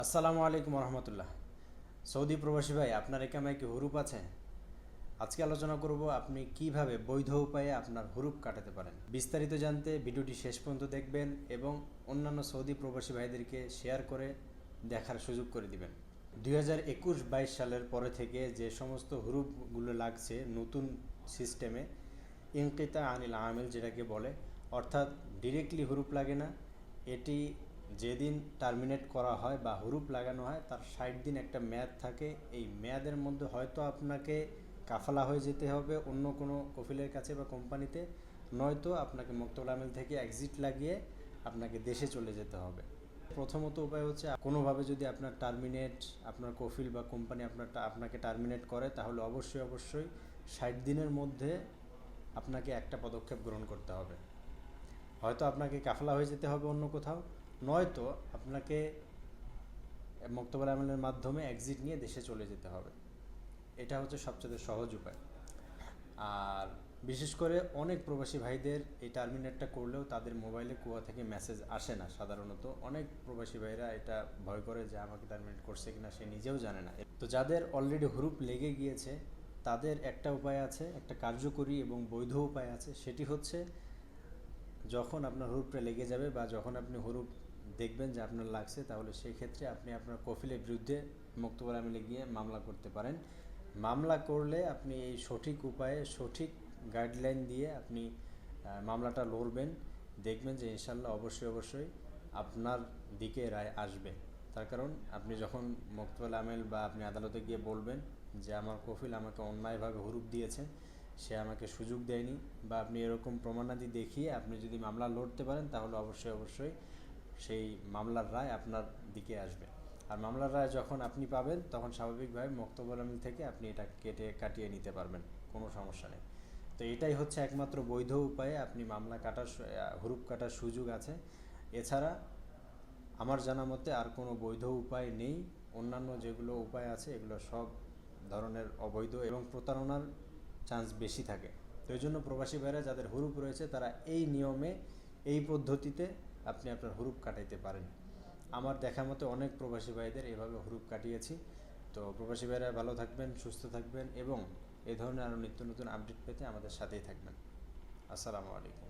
আসসালামু আলাইকুম রহমতুল্লাহ। সৌদি প্রবাসী ভাই, আপনার একামায় কি হুরুপ আছে? আজকে আলোচনা করব আপনি কিভাবে বৈধ উপায়ে আপনার হুরুপ কাটাতে পারেন। বিস্তারিত জানতে ভিডিওটি শেষ পর্যন্ত দেখবেন এবং অন্যান্য সৌদি প্রবাসী ভাইদেরকে শেয়ার করে দেখার সুযোগ করে দিবেন। 2021-22 সালের পরে থেকে যে সমস্ত হুরুপগুলো লাগছে নতুন সিস্টেমে, ইনকিতা আনিল আমিল যেটাকে বলে, অর্থাৎ ডিরেক্টলি হুরুপ লাগে না। এটি যেদিন টার্মিনেট করা হয় বা হুরুপ লাগানো হয় তার 60 দিন একটা মেয়াদ থাকে। এই মেয়াদের মধ্যে হয়তো আপনাকে কাফালা হয়ে যেতে হবে অন্য কোনো কফিলের কাছে বা কোম্পানিতে, নয়তো আপনাকে মক্তবুল আমিল থেকে এক্সিট লাগিয়ে আপনাকে দেশে চলে যেতে হবে। প্রথমত উপায় হচ্ছে, কোনোভাবে যদি আপনার কফিল বা কোম্পানি আপনাকে টার্মিনেট করে, তাহলে অবশ্যই 60 দিনের মধ্যে আপনাকে একটা পদক্ষেপ গ্রহণ করতে হবে। হয়তো আপনাকে কাফলা হয়ে যেতে হবে অন্য কোথাও, নয়তো আপনাকে মক্তবুল আমিলের মাধ্যমে এক্সিট নিয়ে দেশে চলে যেতে হবে। এটা হচ্ছে সবচেয়ে সহজ উপায়। আর বিশেষ করে অনেক প্রবাসী ভাইদের এই টার্মিনেটটা করলেও তাদের মোবাইলে কুয়া থেকে মেসেজ আসে না। সাধারণত অনেক প্রবাসী ভাইরা এটা ভয় করে যে আমাকে টার্মিনেট করছে কিনা সে নিজেও জানে না। তো যাদের অলরেডি হুরুপ লেগে গিয়েছে তাদের একটা উপায় আছে, একটা কার্যকরী এবং বৈধ উপায় আছে। সেটি হচ্ছে, যখন আপনার হুরুপটা লেগে যাবে বা যখন আপনি হুরুপ দেখবেন যে আপনার লাগছে, তাহলে সেই ক্ষেত্রে আপনি আপনার কফিলের বিরুদ্ধে মক্তবুল আমিলে গিয়ে মামলা করতে পারেন। মামলা করলে আপনি এই সঠিক উপায়ে সঠিক গাইডলাইন দিয়ে আপনি মামলাটা লড়বেন। দেখবেন যে ইনশাল্লাহ অবশ্যই আপনার দিকে রায় আসবে। তার কারণ আপনি যখন মক্তবুল আমিল বা আপনি আদালতে গিয়ে বলবেন যে আমার কফিল আমাকে অন্যায়ভাবে হুরুপ দিয়েছে, সে আমাকে সুযোগ দেয়নি, বা আপনি এরকম প্রমাণাদি দেখিয়ে আপনি যদি মামলা লড়তে পারেন, তাহলে অবশ্যই সেই মামলার রায় আপনার দিকে আসবে। আর মামলার রায় যখন আপনি পাবেন, তখন স্বাভাবিকভাবে মক্তবুল আমিল থেকে আপনি এটা কাটিয়ে নিতে পারবেন, কোনো সমস্যা নেই। তো এটাই হচ্ছে একমাত্র বৈধ উপায়ে আপনি হুরুপ কাটার সুযোগ আছে। এছাড়া আমার জানা মতে আর কোনো বৈধ উপায় নেই। অন্যান্য যেগুলো উপায় আছে এগুলো সব ধরনের অবৈধ এবং প্রতারণার চান্স বেশি থাকে। তো এই জন্য প্রবাসী ভাইরা যাদের হুরুপ রয়েছে তারা এই নিয়মে, এই পদ্ধতিতে আপনি আপনার হুরুপ কাটাইতে পারেন। আমার দেখা মতে অনেক প্রবাসী ভাইদের এভাবে হুরুপ কাটিয়েছি। তো প্রবাসী ভাইরা ভালো থাকবেন, সুস্থ থাকবেন এবং এই ধরনের আরও নিত্য নতুন আপডেট পেতে আমাদের সাথেই থাকবেন। আসসালামু আলাইকুম।